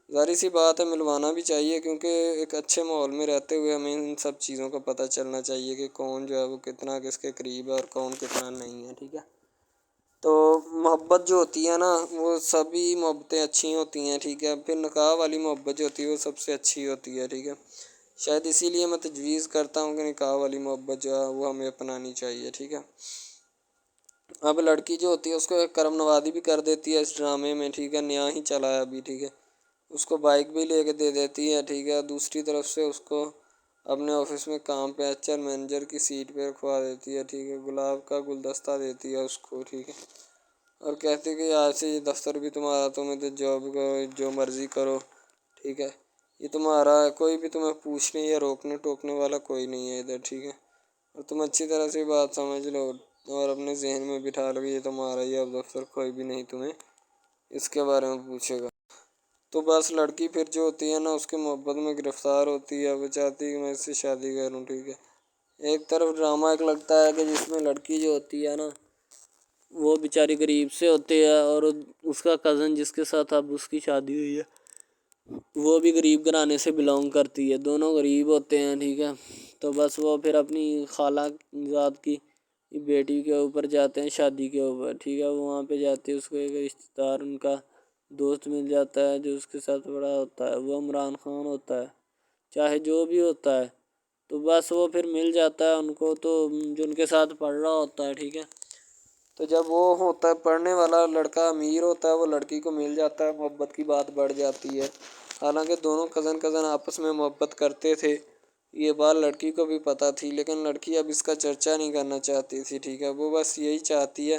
ظاہر سی بات ہے ملوانا بھی چاہیے، کیونکہ ایک اچھے ماحول میں رہتے ہوئے ہمیں ان سب چیزوں کا پتہ چلنا چاہیے کہ کون جو ہے وہ کتنا کس کے قریب ہے اور کون کتنا نہیں ہے، ٹھیک ہے۔ تو محبت جو ہوتی ہے نا وہ سبھی محبتیں اچھی ہوتی ہیں، ٹھیک ہے، پھر نکاح والی محبت جو ہوتی ہے وہ سب سے اچھی ہوتی ہے، ٹھیک ہے۔ شاید اسی لیے میں تجویز کرتا ہوں کہ نکاح والی محبت جو ہے وہ ہمیں اپنانی چاہیے، ٹھیک ہے۔ اب لڑکی جو ہوتی ہے اس کو ایک کرم نوازی بھی کر دیتی ہے اس ڈرامے میں، ٹھیک ہے، نیا ہی چلا ہے ابھی، ٹھیک ہے، اس کو بائک بھی لے کے دے دیتی ہے، ٹھیک ہے۔ دوسری طرف سے اس کو اپنے آفس میں کام پہ ایچ آر مینیجر کی سیٹ پہ رکھوا دیتی ہے، ٹھیک ہے، گلاب کا گلدستہ دیتی ہے اس کو، ٹھیک ہے، اور کہتی ہے کہ آج سے یہ دفتر بھی تمہارا، تم ادھر جاب کرو جو مرضی کرو، ٹھیک ہے، یہ تمہارا ہے، کوئی بھی تمہیں پوچھنے یا روکنے ٹوکنے والا کوئی نہیں ہے ادھر، ٹھیک ہے، اور تم اچھی طرح سے بات سمجھ لو اور اپنے ذہن میں بٹھا لو کہ یہ تمہارا ہی اب دفتر، کوئی بھی نہیں تمہیں اس کے بارے میں پوچھے گا۔ تو بس لڑکی پھر جو ہوتی ہے نا اس کے محبت میں گرفتار ہوتی ہے، وہ چاہتی ہے کہ میں اس سے شادی کروں، ٹھیک ہے۔ ایک طرف ڈرامہ ایک لگتا ہے کہ جس میں لڑکی جو ہوتی ہے نا وہ بیچاری غریب سے ہوتی ہے اور اس کا کزن جس کے ساتھ اب اس کی شادی ہوئی ہے وہ بھی غریب گھرانے سے بلانگ کرتی ہے، دونوں غریب ہوتے ہیں، ٹھیک ہے۔ تو بس وہ پھر اپنی خالہ ذات کی بیٹی کے اوپر جاتے ہیں شادی کے اوپر، ٹھیک ہے، وہ وہاں پہ جاتے ہیں، اس کو ایک رشتہ دار ان کا دوست مل جاتا ہے جو اس کے ساتھ بڑا ہوتا ہے، وہ عمران خان ہوتا ہے، چاہے جو بھی ہوتا ہے، تو بس وہ پھر مل جاتا ہے ان کو، تو جو ان کے ساتھ پڑھ رہا ہوتا ہے، ٹھیک ہے۔ تو جب وہ ہوتا ہے پڑھنے والا لڑکا امیر ہوتا ہے وہ لڑکی کو مل جاتا ہے، محبت کی بات بڑھ جاتی ہے، حالانکہ دونوں کزن آپس میں محبت کرتے تھے یہ بات لڑکی کو بھی پتہ تھی، لیکن لڑکی اب اس کا چرچا نہیں کرنا چاہتی تھی، ٹھیک ہے. وہ بس یہی چاہتی ہے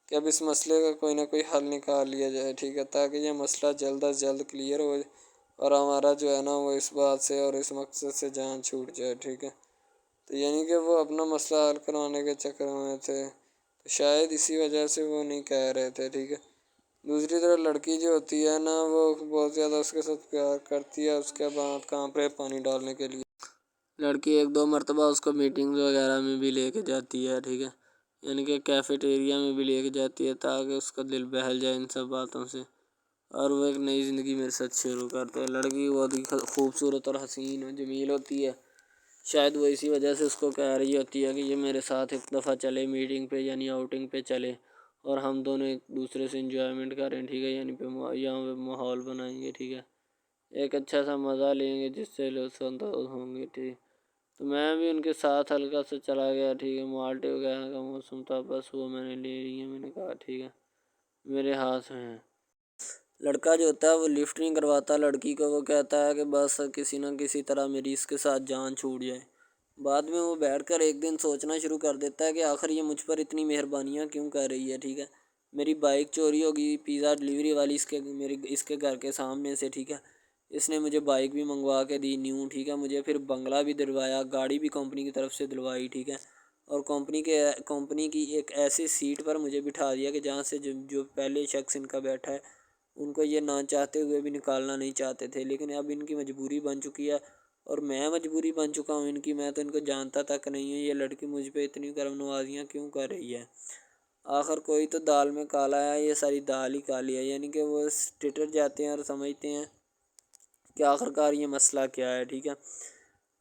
کہ اب اس مسئلے کا کوئی نہ کوئی حل نکال لیا جائے، ٹھیک ہے، تاکہ یہ مسئلہ جلد از جلد کلیئر ہو اور ہمارا جو ہے نا وہ اس بات سے اور اس مقصد سے جان چھوٹ جائے، ٹھیک ہے. تو یعنی کہ وہ اپنا مسئلہ حل کروانے کے چکر میں تھے، تو شاید اسی وجہ سے وہ نہیں کہہ رہے تھے، ٹھیک ہے. دوسری طرف لڑکی جو ہوتی ہے نا وہ بہت زیادہ اس کے ساتھ پیار کرتی ہے، اس کے بعد کہاں پہ پانی ڈالنے کے لیے لڑکی ایک دو مرتبہ اس کو میٹنگز وغیرہ میں بھی لے کے جاتی ہے، ٹھیک ہے، یعنی کہ کیفیٹیریا میں بھی لے کے جاتی ہے تاکہ اس کا دل بہل جائے ان سب باتوں سے، اور وہ ایک نئی زندگی میرے ساتھ شروع کرتے ہیں. لڑکی بہت ہی خوبصورت اور حسین و جمیل ہوتی ہے، شاید وہ اسی وجہ سے اس کو کہہ رہی ہوتی ہے کہ یہ میرے ساتھ ایک دفعہ چلے میٹنگ پہ، یعنی آؤٹنگ پہ چلے، اور ہم دونوں ایک دوسرے سے انجوائمنٹ کریں، ٹھیک ہے، یعنی یہاں پہ ماحول بنائیں گے، ٹھیک ہے، ایک اچھا سا مزہ لیں گے جس سے لطف اندوز ہوں گے، ٹھیک. تو میں بھی ان کے ساتھ ہلکا سے چلا گیا، ٹھیک ہے. مالٹے وغیرہ کا موسم تھا، بس وہ میں نے لے لی ہے، میں نے کہا ٹھیک ہے میرے ہاتھ میں ہے. لڑکا جو ہوتا ہے وہ لفٹ نہیں کرواتا لڑکی کو، وہ کہتا ہے کہ بس کسی نہ کسی طرح میری اس کے ساتھ جان چھوٹ جائے. بعد میں وہ بیٹھ کر ایک دن سوچنا شروع کر دیتا ہے کہ آخر یہ مجھ پر اتنی مہربانیاں کیوں کر رہی ہے، ٹھیک ہے. میری بائک چوری ہوگی، پیزا ڈلیوری والی اس کے گھر کے سامنے سے، ٹھیک ہے، اس نے مجھے بائک بھی منگوا کے دی نیو، ٹھیک ہے، مجھے پھر بنگلہ بھی دلوایا، گاڑی بھی کمپنی کی طرف سے دلوائی، ٹھیک ہے، اور کمپنی کی ایک ایسی سیٹ پر مجھے بٹھا دیا کہ جہاں سے جو پہلے شخص ان کا بیٹھا ہے ان کو یہ نہ چاہتے ہوئے بھی نکالنا نہیں چاہتے تھے، لیکن اب ان کی مجبوری بن چکی ہے اور میں مجبوری بن چکا ہوں ان کی. میں تو ان کو جانتا تک نہیں ہوں، یہ لڑکی مجھ پہ اتنی کرم نوازیاں کیوں کر رہی ہے. آخر کوئی تو دال میں کالا ہے، یہ ساری دال ہی کالی ہے، یعنی کہ وہ ٹٹر جاتے ہیں اور سمجھتے ہیں کہ آخر کار یہ مسئلہ کیا ہے، ٹھیک ہے.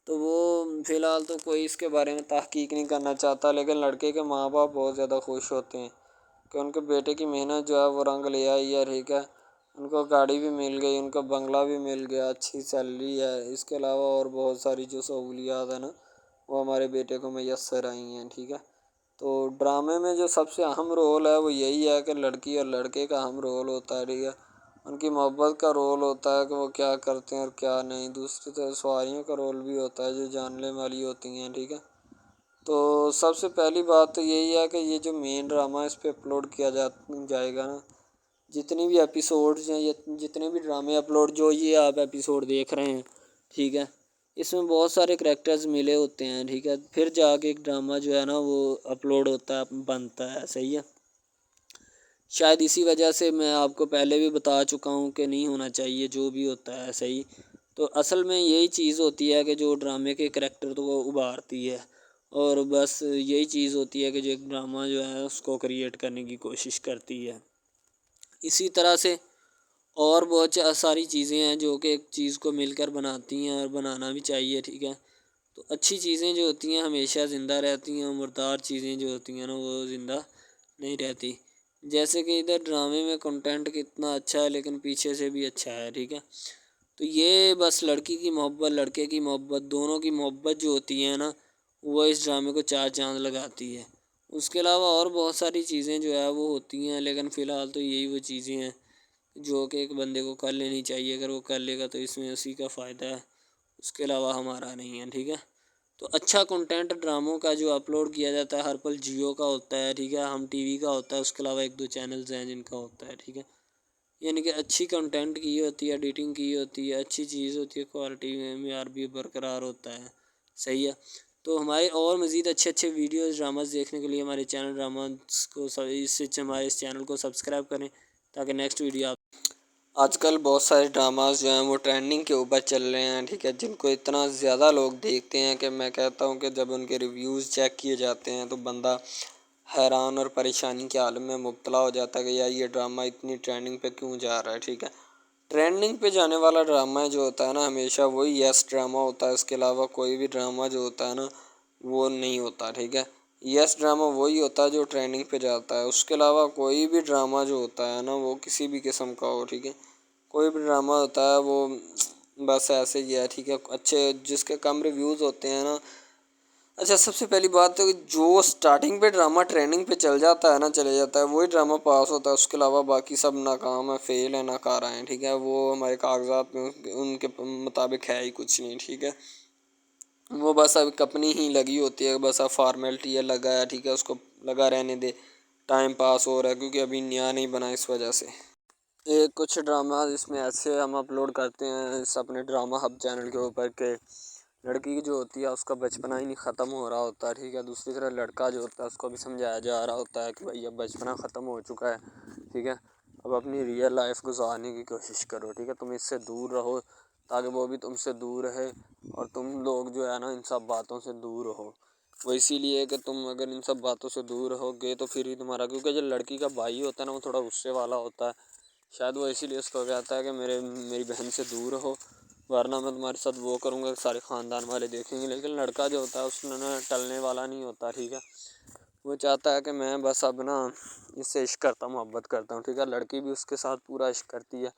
تو وہ فی الحال تو کوئی اس کے بارے میں تحقیق نہیں کرنا چاہتا، لیکن لڑکے کے ماں باپ بہت زیادہ خوش ہوتے ہیں کہ ان کے بیٹے کی محنت جو ہے وہ رنگ لے آئی ہے، ٹھیک ہے. ان کو گاڑی بھی مل گئی، ان کو بنگلہ بھی مل گیا، اچھی سیلری ہے، اس کے علاوہ اور بہت ساری جو سہولیات ہیں نا وہ ہمارے بیٹے کو میسر آئی ہیں، ٹھیک ہے. تو ڈرامے میں جو سب سے اہم رول ہے وہ یہی ہے کہ لڑکی اور لڑکے کا اہم رول ہوتا ہے، ٹھیک ہے. ان کی محبت کا رول ہوتا ہے کہ وہ کیا کرتے ہیں اور کیا نہیں. دوسری طرف سواریوں کا رول بھی ہوتا ہے جو جاننے والی ہوتی ہیں، ٹھیک ہے. تو سب سے پہلی بات تو یہی ہے کہ یہ جو مین ڈرامہ ہے اس پہ اپلوڈ کیا جائے گا نا، جتنی بھی ایپیسوڈز ہیں یا جتنے بھی ڈرامے اپلوڈ جو یہ آپ ایپیسوڈ دیکھ رہے ہیں، ٹھیک ہے، اس میں بہت سارے کریکٹرز ملے ہوتے ہیں، ٹھیک ہے، پھر جا کے ایک ڈرامہ جو ہے نا وہ اپلوڈ ہوتا ہے، بنتا ہے، صحیح ہے. شاید اسی وجہ سے میں آپ کو پہلے بھی بتا چکا ہوں کہ نہیں ہونا چاہیے جو بھی ہوتا ہے، صحیح. تو اصل میں یہی چیز ہوتی ہے کہ جو ڈرامے کے کریکٹر تو وہ ابھارتی ہے، اور بس یہی چیز ہوتی ہے کہ جو ایک ڈرامہ جو ہے اس کو کریٹ کرنے کی کوشش کرتی ہے. اسی طرح سے اور بہت ساری چیزیں ہیں جو کہ ایک چیز کو مل کر بناتی ہیں اور بنانا بھی چاہیے، ٹھیک ہے. تو اچھی چیزیں جو ہوتی ہیں ہمیشہ زندہ رہتی ہیں، مردار چیزیں جو ہوتی ہیں نا وہ زندہ نہیں رہتی. جیسے کہ ادھر ڈرامے میں کنٹینٹ کتنا اچھا ہے لیکن پیچھے سے بھی اچھا ہے، ٹھیک ہے. تو یہ بس لڑکی کی محبت لڑکے کی محبت دونوں کی محبت جو ہوتی ہے نا وہ اس ڈرامے کو چار چاند لگاتی ہے. اس کے علاوہ اور بہت ساری چیزیں جو ہے وہ ہوتی ہیں، لیکن فی الحال تو یہی وہ چیزیں ہیں جو کہ ایک بندے کو کر لینی چاہیے. اگر وہ کر لے گا تو اس میں اسی کا فائدہ ہے، اس کے علاوہ ہمارا نہیں ہے، ٹھیک ہے. تو اچھا کنٹینٹ ڈراموں کا جو اپلوڈ کیا جاتا ہے ہر پل جیو کا ہوتا ہے، ٹھیک ہے، ہم ٹی وی کا ہوتا ہے، اس کے علاوہ ایک دو چینلز ہیں جن کا ہوتا ہے، ٹھیک ہے. یعنی کہ اچھی کنٹینٹ کی ہوتی ہے، ایڈیٹنگ کی ہوتی ہے، اچھی چیز ہوتی ہے، کوالٹی میں معیار بھی برقرار ہوتا ہے، صحیح ہے. تو ہمارے اور مزید اچھے ویڈیوز ڈراماز دیکھنے کے لیے ہمارے چینل ڈراماز کو ہمارے اس چینل کو سبسکرائب کریں تاکہ نیکسٹ ویڈیو آپ آج کل بہت سارے ڈراماز جو ہیں وہ ٹرینڈنگ کے اوپر چل رہے ہیں، ٹھیک ہے، جن کو اتنا زیادہ لوگ دیکھتے ہیں کہ میں کہتا ہوں کہ جب ان کے ریویوز چیک کیے جاتے ہیں تو بندہ حیران اور پریشانی کے عالم میں مبتلا ہو جاتا ہے کہ یار یہ ڈرامہ اتنی ٹرینڈنگ پہ کیوں جا رہا ہے، ٹھیک ہے. ٹرینڈنگ پہ جانے والا ڈرامہ جو ہوتا ہے نا ہمیشہ وہی یس ڈرامہ ہوتا ہے، اس کے علاوہ کوئی بھی ڈرامہ جو ہوتا ہے نا وہ نہیں ہوتا، ٹھیک ہے. یس ڈرامہ وہی ہوتا ہے جو ٹرینڈنگ پہ جاتا ہے، اس کے علاوہ کوئی بھی ڈرامہ جو ہوتا ہے نا وہ کسی بھی قسم کا ہو، ٹھیک ہے، کوئی بھی ڈرامہ ہوتا ہے وہ بس ایسے ہی ہے، ٹھیک ہے. اچھے جس کے کم ریویوز ہوتے ہیں نا. اچھا سب سے پہلی بات تو جو سٹارٹنگ پہ ڈرامہ ٹریننگ پہ چل جاتا ہے نا چلے جاتا ہے وہی ڈرامہ پاس ہوتا ہے، اس کے علاوہ باقی سب ناکام ہے، فیل ہے، ناکارہ ہیں، ٹھیک ہے. وہ ہمارے کاغذات میں ان کے مطابق ہے ہی کچھ نہیں، ٹھیک ہے. وہ بس اب اپنی ہی لگی ہوتی ہے، بس اب فارمیلٹی ہے، لگا ہے، ٹھیک ہے، اس کو لگا رہنے دے، ٹائم پاس ہو رہا ہے کیونکہ ابھی نیا نہیں بنا اس وجہ سے۔ ایک کچھ ڈرامہ اس میں ایسے ہم اپلوڈ کرتے ہیں اس اپنے ڈرامہ ہب چینل کے اوپر کہ لڑکی جو ہوتی ہے اس کا بچپنا ہی نہیں ختم ہو رہا ہوتا ہے، ٹھیک ہے، دوسری طرح لڑکا جو ہوتا ہے اس کو بھی سمجھایا جا رہا ہوتا ہے کہ بھائی اب بچپنا ختم ہو چکا ہے، ٹھیک ہے، اب اپنی ریئل لائف گزارنے کی کوشش کرو، ٹھیک ہے، تم اس سے دور رہو تاکہ وہ بھی تم سے دور رہے اور تم لوگ جو ہے نا ان سب باتوں سے دور رہو۔ وہ اسی لیے کہ تم اگر ان سب باتوں سے دور رہو گے تو پھر ہی تمہارا، کیونکہ جو لڑکی کا بھائی ہوتا ہے نا وہ تھوڑا غصے والا ہوتا ہے، شاید وہ اسی لیے اس کو کہتا ہے کہ میری بہن سے دور رہو ورنہ میں تمہارے ساتھ وہ کروں گا، سارے خاندان والے دیکھیں گے۔ لیکن لڑکا جو ہوتا ہے اس میں ٹلنے والا نہیں ہوتا، ٹھیک ہے، وہ چاہتا ہے کہ میں بس اب نا اس سے عشق کرتا ہوں، محبت کرتا ہوں، ٹھیک ہے، لڑکی بھی اس کے ساتھ پورا عشق کرتی ہے،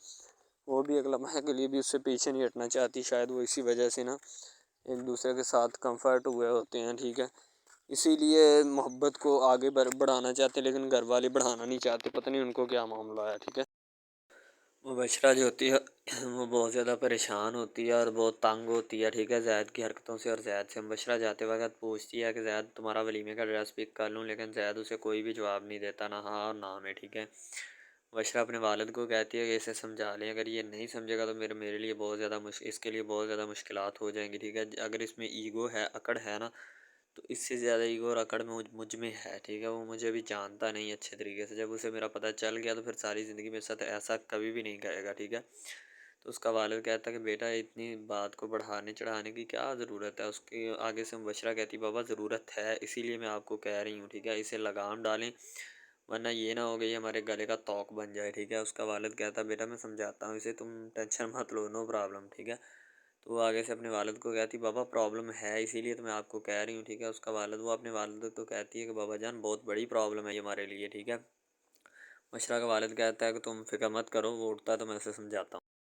وہ بھی ایک لمحے کے لیے بھی اس سے پیچھے نہیں ہٹنا چاہتی، شاید وہ اسی وجہ سے نا ایک دوسرے کے ساتھ کمفرٹ ہوئے ہوتے ہیں، ٹھیک ہے، اسی لیے محبت کو آگے بڑھانا چاہتے لیکن گھر والے بڑھانا نہیں چاہتے، پتہ نہیں ان کو کیا معاملہ ہے، ٹھیک ہے۔ وہ بشرا جو ہوتی ہے وہ بہت زیادہ پریشان ہوتی ہے اور بہت تنگ ہوتی ہے، ٹھیک ہے، زید کی حرکتوں سے اور زید سے۔ بشرا جاتے وقت پوچھتی ہے کہ زید تمہارا ولیمے کا ڈریس پک کر لوں، لیکن زید اسے کوئی بھی جواب نہیں دیتا، نہ ہاں اور نہ میں، ٹھیک ہے۔ بشرا اپنے والد کو کہتی ہے کہ اسے سمجھا لیں، اگر یہ نہیں سمجھے گا تو میرے لیے بہت زیادہ اس کے لیے بہت زیادہ مشکلات ہو جائیں گی، ٹھیک ہے، اگر اس میں ایگو ہے، اکڑ ہے نا، تو اس سے زیادہ ایگو اور اکڑ میں مجھ میں ہے، ٹھیک ہے، وہ مجھے بھی جانتا نہیں اچھے طریقے سے، جب اسے میرا پتہ چل گیا تو پھر ساری زندگی میرے ساتھ ایسا کبھی بھی نہیں کرے گا، ٹھیک ہے۔ تو اس کا والد کہتا ہے کہ بیٹا اتنی بات کو بڑھانے چڑھانے کی کیا ضرورت ہے، اس کے آگے سے بشرا کہتی بابا ضرورت ہے، اسی لیے میں آپ کو کہہ رہی ہوں، ٹھیک ہے، اسے لگام ڈالیں ورنہ یہ نہ ہو گئی ہمارے گلے کا توق بن جائے، ٹھیک ہے۔ اس کا والد کہتا ہے بیٹا میں سمجھاتا ہوں اسے، تم ٹینشن مت لو، نو پرابلم، ٹھیک ہے۔ تو وہ آگے سے اپنے والد کو کہتی بابا پرابلم ہے اسی لیے تو میں آپ کو کہہ رہی ہوں، ٹھیک ہے۔ اس کا والد، وہ اپنے والد کو کہتی ہے کہ بابا جان بہت بڑی پرابلم ہے یہ ہمارے لیے، ٹھیک ہے۔ بشرا کا والد کہتا ہے کہ تم فکر مت کرو، وہ اٹھتا ہے تو میں اسے سمجھاتا ہوں۔